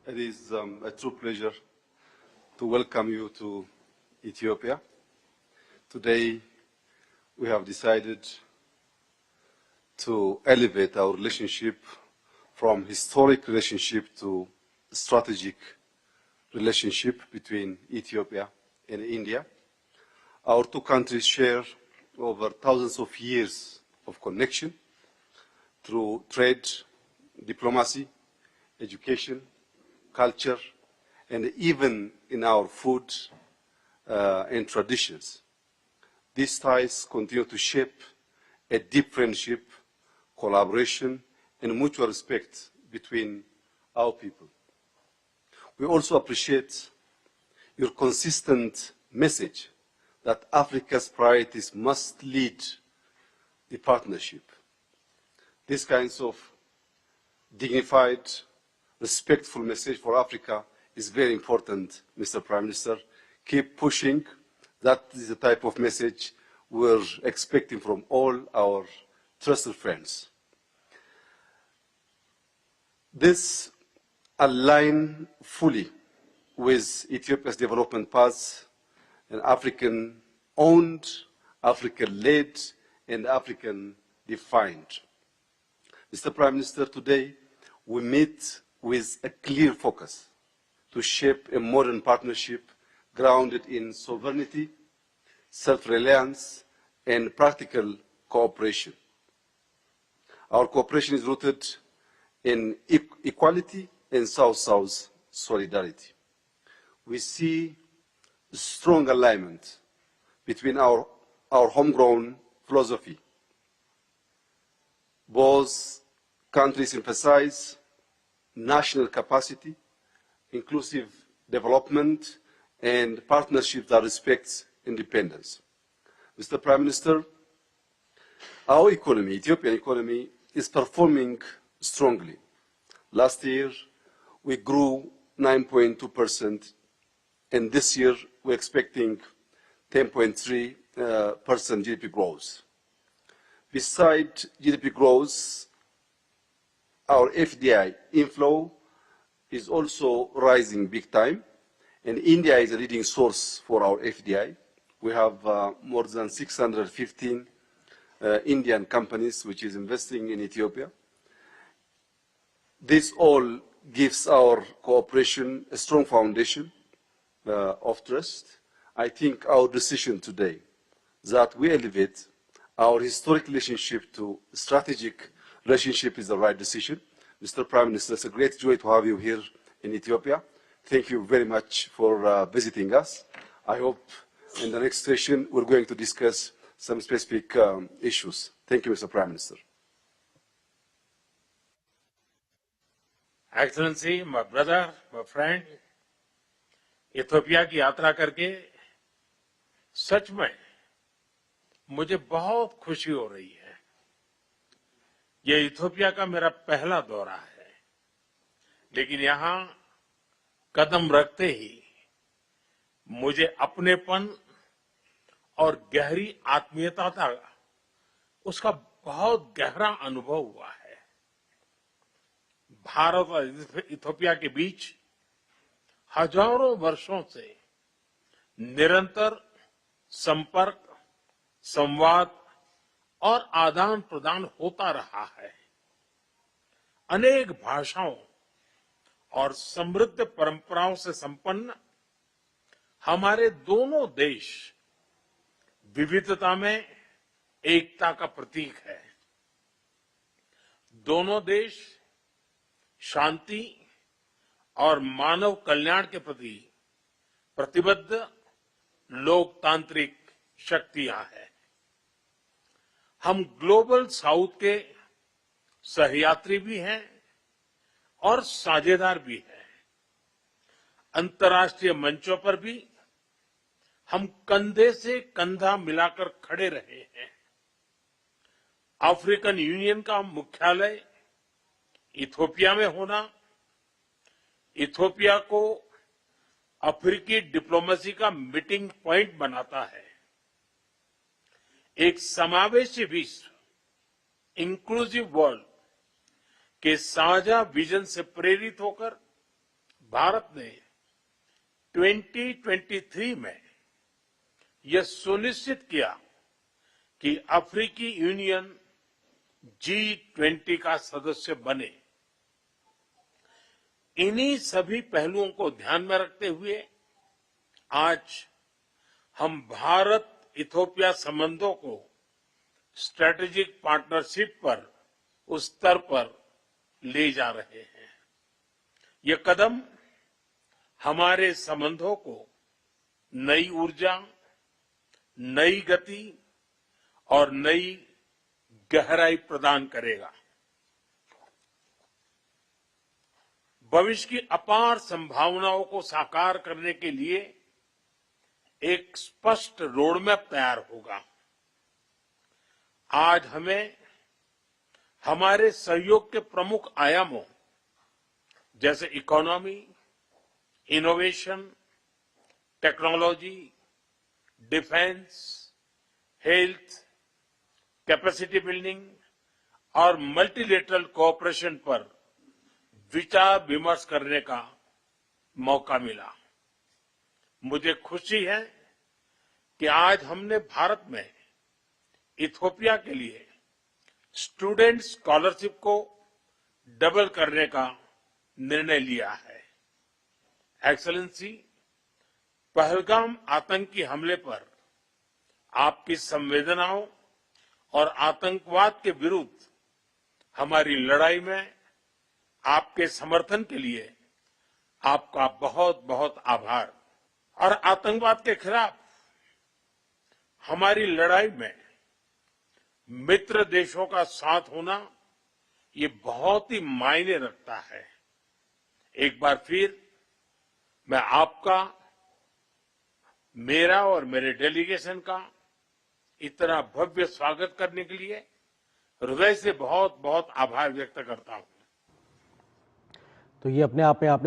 It is a true pleasure to welcome you to Ethiopia. Today, we have decided to elevate our relationship from historic relationship to strategic relationship between Ethiopia and India. Our two countries share over thousands of years of connection through trade, diplomacy, education, culture, and even in our food and traditions. These ties continue to shape a deep friendship, collaboration, and mutual respect between our people. We also appreciate your consistent message that Africa's priorities must lead the partnership. These kinds of dignified, respectful message for Africa is very important, Mr. Prime Minister. Keep pushing. That is the type of message we're expecting from all our trusted friends. This aligns fully with Ethiopia's development path, an African-owned, African-led, and African-defined. Mr. Prime Minister, today we meet with a clear focus to shape a modern partnership grounded in sovereignty, self-reliance, and practical cooperation. Our cooperation is rooted in equality and South-South solidarity. We see strong alignment between our homegrown philosophy. Both countries emphasize national capacity, inclusive development, and partnership that respects independence. Mr. Prime Minister, our economy, Ethiopian economy, is performing strongly. Last year, we grew 9.2%, and this year we're expecting 10.3% GDP growth. Besides GDP growth, our FDI inflow is also rising big time, and India is a leading source for our FDI. We have more than 615 Indian companies which is investing in Ethiopia. This all gives our cooperation a strong foundation of trust. I think our decision today that we elevate our historic relationship to strategic relationship is the right decision. Mr. Prime Minister, it's a great joy to have you here in Ethiopia. Thank you very much for visiting us. I hope in the next session we're going to discuss some specific issues. Thank you, Mr. Prime Minister. Excellency, my brother, my friend, Ethiopia की यात्रा करके सच में मुझे बहुत खुशी हो रही है। ये इथियोपिया का मेरा पहला दौरा है, लेकिन यहाँ कदम रखते ही मुझे अपनेपन और गहरी आत्मीयता का उसका बहुत गहरा अनुभव हुआ है। भारत और इथियोपिया के बीच हजारों वर्षों से निरंतर संपर्क, संवाद और आदान प्रदान होता रहा है। अनेक भाषाओं और समृद्ध परंपराओं से संपन्न हमारे दोनों देश विविधता में एकता का प्रतीक है। दोनों देश शांति और मानव कल्याण के प्रति प्रतिबद्ध लोकतांत्रिक शक्तियां हैं। हम ग्लोबल साउथ के सहयात्री भी हैं और साझेदार भी हैं। अंतर्राष्ट्रीय मंचों पर भी हम कंधे से कंधा मिलाकर खड़े रहे हैं। अफ्रीकन यूनियन का मुख्यालय इथियोपिया में होना इथियोपिया को अफ्रीकी डिप्लोमेसी का मीटिंग पॉइंट बनाता है। एक समावेशी विश्व, इंक्लूसिव वर्ल्ड के साझा विजन से प्रेरित होकर भारत ने 2023 में यह सुनिश्चित किया कि अफ्रीकी यूनियन G20 का सदस्य बने। इन्हीं सभी पहलुओं को ध्यान में रखते हुए आज हम भारत इथियोपिया संबंधों को स्ट्रेटेजिक पार्टनरशिप पर उस स्तर पर ले जा रहे हैं। यह कदम हमारे संबंधों को नई ऊर्जा, नई गति और नई गहराई प्रदान करेगा। भविष्य की अपार संभावनाओं को साकार करने के लिए एक स्पष्ट रोडमैप तैयार होगा। आज हमें हमारे सहयोग के प्रमुख आयामों जैसे economy, innovation, technology, defence, health, capacity building और मल्टीलेटरल कोऑपरेशन पर विचार विमर्श करने का मौका मिला। मुझे खुशी है कि आज हमने भारत में इथियोपिया के लिए स्टूडेंट स्कॉलरशिप को डबल करने का निर्णय लिया है। एक्सेलेंसी, पहलगाम आतंकी हमले पर आपकी संवेदनाओं और आतंकवाद के विरुद्ध हमारी लड़ाई में आपके समर्थन के लिए आपका बहुत बहुत आभार। और आतंकवाद के खिलाफ हमारी लड़ाई में मित्र देशों का साथ होना ये बहुत ही मायने रखता है। एक बार फिर मैं आपका, मेरा और मेरे डेलीगेशन का इतना भव्य स्वागत करने के लिए हृदय से बहुत बहुत आभार व्यक्त करता हूं। तो ये अपने आप में आपने